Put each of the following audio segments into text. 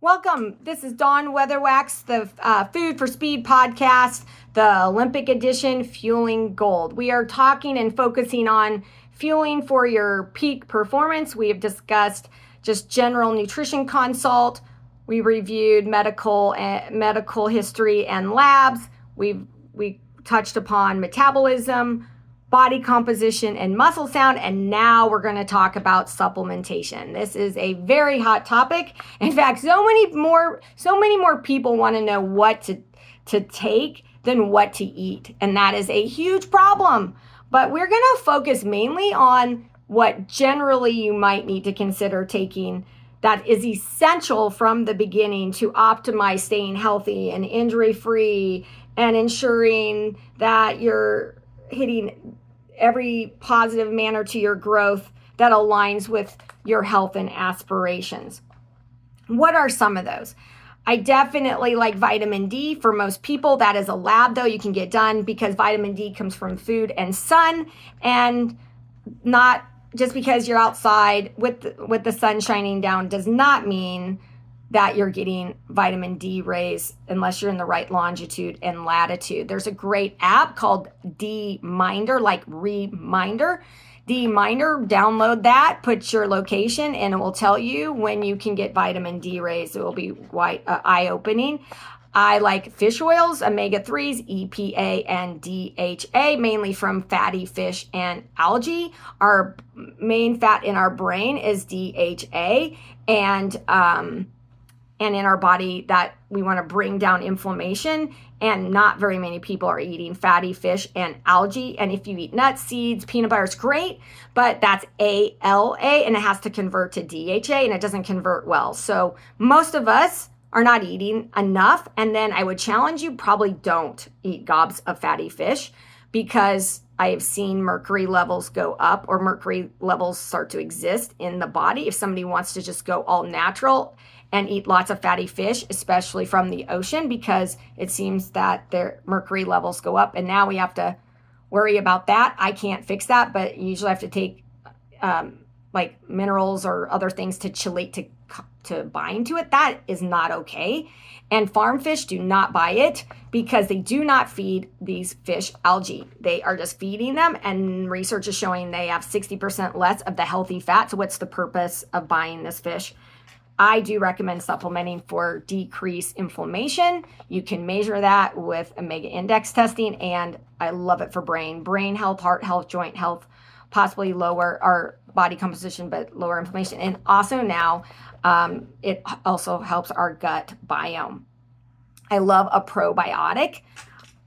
Welcome. This is Dawn Weatherwax, the Food for Speed podcast, the Olympic edition, Fueling Gold. We are talking and focusing on fueling for your peak performance. We have discussed just general nutrition consult. We reviewed medical history and labs. We touched upon metabolism, body composition, and muscle sound. And now we're going to talk about supplementation. This is a very hot topic. In fact, so many more people want to know what to take than what to eat. And that is a huge problem. But we're going to focus mainly on what generally you might need to consider taking that is essential from the beginning to optimize staying healthy and injury-free and ensuring that you're hitting every positive manner to your growth that aligns with your health and aspirations. What are some of those? I definitely like vitamin D. For most people, that is a lab, though, you can get done because vitamin D comes from food and sun, and not just because you're outside with the sun shining down does not mean that you're getting vitamin D rays unless you're in the right longitude and latitude. There's a great app called D-Minder, like reminder. D-Minder, download that, put your location, and it will tell you when you can get vitamin D rays. It will be eye-opening. I like fish oils, omega-3s, EPA, and DHA, mainly from fatty fish and algae. Our main fat in our brain is DHA, and in our body that we want to bring down inflammation, and not very many people are eating fatty fish and algae. And if you eat nuts, seeds, peanut butter, it's great, but that's ALA and it has to convert to DHA and it doesn't convert well. So most of us are not eating enough. And then I would challenge you, probably don't eat gobs of fatty fish, because I have seen mercury levels go up or mercury levels start to exist in the body. If somebody wants to just go all natural and eat lots of fatty fish, especially from the ocean, because it seems that their mercury levels go up. And now we have to worry about that. I can't fix that, but you usually have to take like minerals or other things to chelate to bind to it. That is not okay. And farm fish, do not buy it because they do not feed these fish algae. They are just feeding them, and research is showing they have 60% less of the healthy fat. So what's the purpose of buying this fish? I do recommend supplementing for decreased inflammation. You can measure that with omega index testing, and I love it for brain health, heart health, joint health, possibly lower our body composition, but lower inflammation. And also now, it also helps our gut biome. I love a probiotic.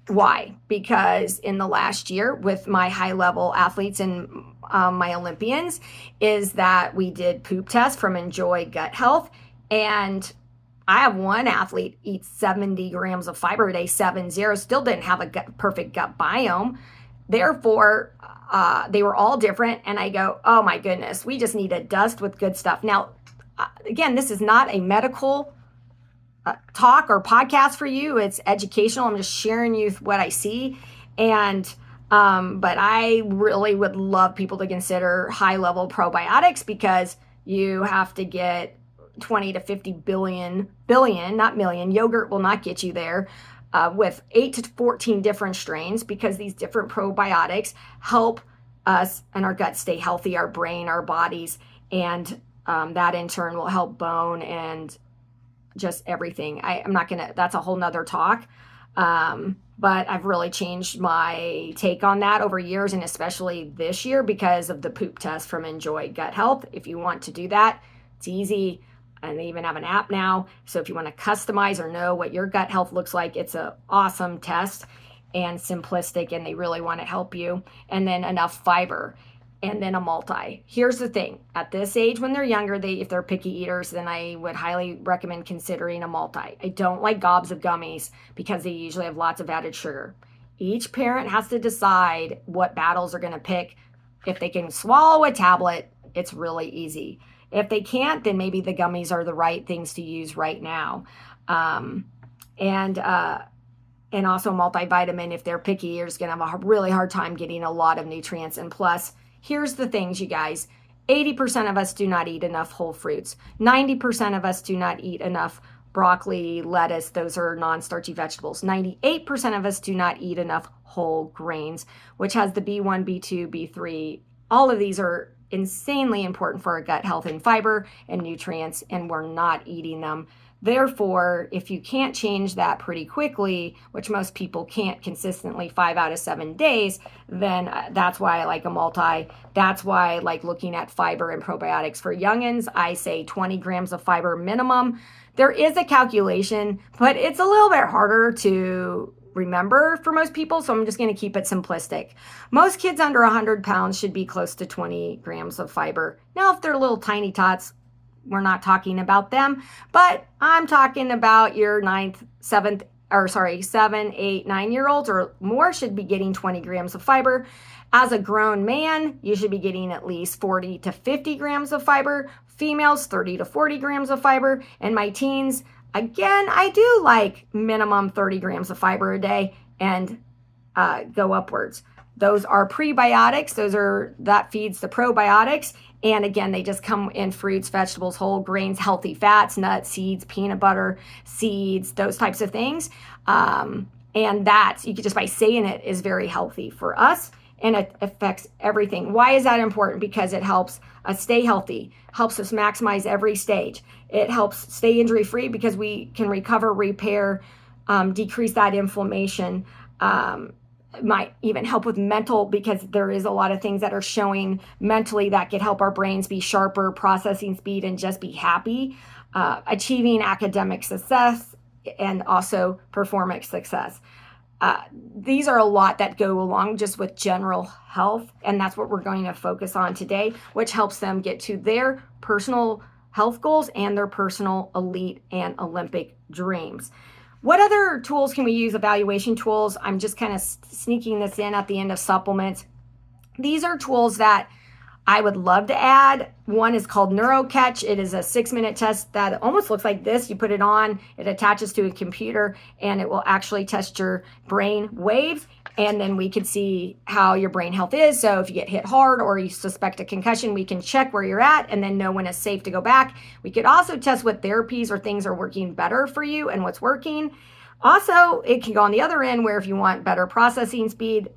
Why? Because in the last year with my high level athletes and my Olympians is that we did poop tests from Enjoy Gut Health. And I have one athlete eat 70 grams of fiber a day, 7-0, still didn't have a perfect gut biome. Therefore, they were all different. And I go, oh my goodness, we just need to dust with good stuff. Now, again, this is not a medical talk or podcast for you. It's educational. I'm just sharing you what I see. And but I really would love people to consider high level probiotics, because you have to get 20 to 50 billion, not million. Yogurt will not get you there, with 8 to 14 different strains, because these different probiotics help us and our gut stay healthy, our brain, our bodies, and that in turn will help bone and just everything. I'm not gonna, that's a whole nother talk. But I've really changed my take on that over years, and especially this year because of the poop test from Enjoy Gut Health. If you want to do that, it's easy. And they even have an app now. So if you want to customize or know what your gut health looks like, it's an awesome test and simplistic, and they really want to help you. And then enough fiber. And then a multi. Here's the thing. At this age, when they're younger, if they're picky eaters, then I would highly recommend considering a multi. I don't like gobs of gummies because they usually have lots of added sugar. Each parent has to decide what battles they're going to pick. If they can swallow a tablet, it's really easy. If they can't, then maybe the gummies are the right things to use right now. And also multivitamin, if they're picky, you're just going to have a really hard time getting a lot of nutrients. And plus, here's the things, you guys. 80% of us do not eat enough whole fruits. 90% of us do not eat enough broccoli, lettuce. Those are non-starchy vegetables. 98% of us do not eat enough whole grains, which has the B1, B2, B3. All of these are insanely important for our gut health and fiber and nutrients, and we're not eating them. Therefore, if you can't change that pretty quickly, which most people can't consistently 5 out of 7 days, then that's why I like a multi. That's why I like looking at fiber and probiotics. For youngins, I say 20 grams of fiber minimum. There is a calculation, but it's a little bit harder to remember for most people, so I'm just going to keep it simplistic. Most kids under 100 pounds should be close to 20 grams of fiber. Now, if they're little tiny tots, we're not talking about them, but I'm talking about your 7, 8, 9-year-olds or more should be getting 20 grams of fiber. As a grown man, you should be getting at least 40 to 50 grams of fiber. Females, 30 to 40 grams of fiber. And my teens, again, I do like minimum 30 grams of fiber a day and go upwards. Those are prebiotics. That feeds the probiotics. And again, they just come in fruits, vegetables, whole grains, healthy fats, nuts, seeds, peanut butter, seeds, those types of things. And that, you could just by saying it, is very healthy for us, and it affects everything. Why is that important? Because it helps us stay healthy, helps us maximize every stage. It helps stay injury free because we can recover, repair, decrease that inflammation. Might even help with mental, because there is a lot of things that are showing mentally that could help our brains be sharper, processing speed, and just be happy, achieving academic success, and also performance success. These are a lot that go along just with general health, and that's what we're going to focus on today, which helps them get to their personal health goals and their personal elite and Olympic dreams. What other tools can we use? Evaluation tools. I'm just kind of sneaking this in at the end of supplements. These are tools that I would love to add. One is called NeuroCatch. It is a 6-minute test that almost looks like this. You put it on, it attaches to a computer, and it will actually test your brain waves. And then we can see how your brain health is. So if you get hit hard or you suspect a concussion, we can check where you're at and then know when it's safe to go back. We could also test what therapies or things are working better for you and what's working. Also, it can go on the other end where if you want better processing speed,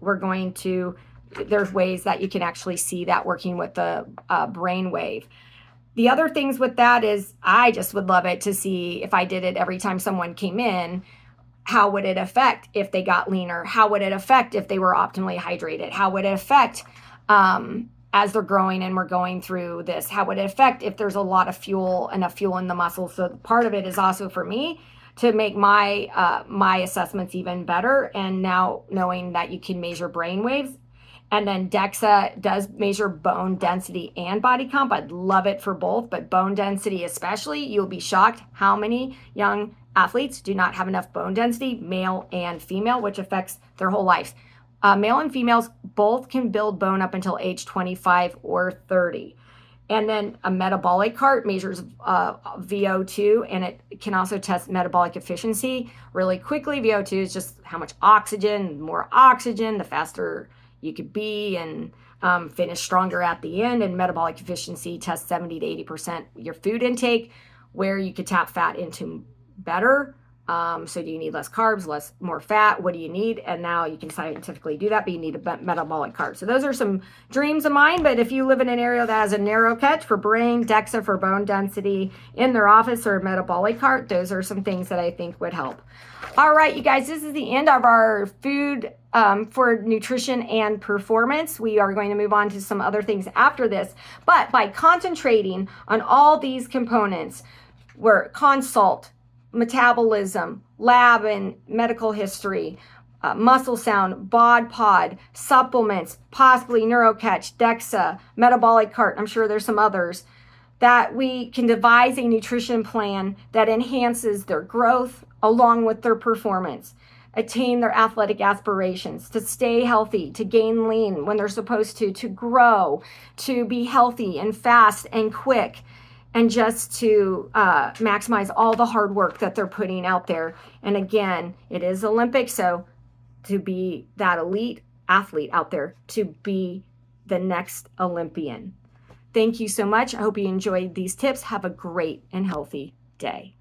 there's ways that you can actually see that working with the brain wave. The other things with that is I just would love it to see if I did it every time someone came in, how would it affect if they got leaner? How would it affect if they were optimally hydrated? How would it affect as they're growing and we're going through this? How would it affect if there's a lot of enough fuel in the muscles? So part of it is also for me to make my assessments even better. And now knowing that you can measure brain waves. And then DEXA does measure bone density and body comp. I'd love it for both, but bone density especially, you'll be shocked how many young athletes do not have enough bone density, male and female, which affects their whole lives. Male and females both can build bone up until age 25 or 30. And then a metabolic cart measures VO2, and it can also test metabolic efficiency really quickly. VO2 is just how much oxygen, the more oxygen, the faster you could be and finish stronger at the end. And metabolic efficiency tests 70 to 80% your food intake, where you could tap fat into better. So do you need less carbs, more fat? What do you need? And now you can scientifically do that, but you need a metabolic cart. So those are some dreams of mine. But if you live in an area that has a NeuroCatch for brain, DEXA for bone density in their office, or a metabolic cart, those are some things that I think would help. All right, you guys, this is the end of our food for nutrition and performance. We are going to move on to some other things after this. But by concentrating on all these components, where consult, metabolism, lab and medical history, muscle sound, bod pod, supplements, possibly NeuroCatch, DEXA, metabolic cart, I'm sure there's some others, that we can devise a nutrition plan that enhances their growth along with their performance, attain their athletic aspirations, to stay healthy, to gain lean when they're supposed to grow, to be healthy and fast and quick, and just to maximize all the hard work that they're putting out there. And again, it is Olympics, so to be that elite athlete out there, to be the next Olympian. Thank you so much. I hope you enjoyed these tips. Have a great and healthy day.